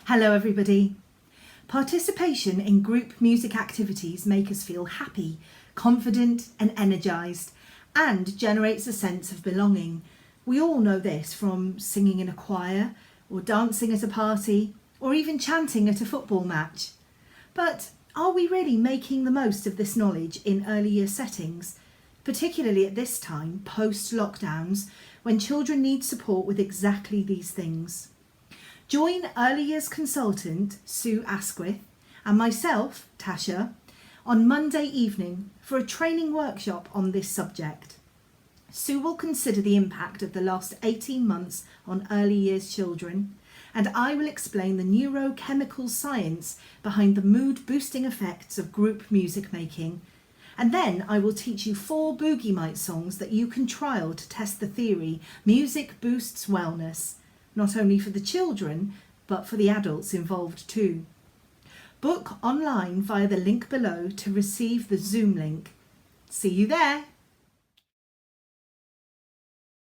Hello everybody. Participation in group music activities make us feel happy, confident and energised, and generates a sense of belonging. We all know this from singing in a choir, or dancing at a party, or even chanting at a football match. But are we really making the most of this knowledge in early year settings, particularly at this time, post-lockdowns, when children need support with exactly these things? Join early years consultant Sue Asquith and myself, Tasha, on Monday evening for a training workshop on this subject. Sue will consider the impact of the last 18 months on early years children, and I will explain the neurochemical science behind the mood-boosting effects of group music making. And then I will teach you 4 Boogie Mite songs that you can trial to test the theory music boosts wellness, not only for the children, but for the adults involved too. Book online via the link below to receive the Zoom link. See you there.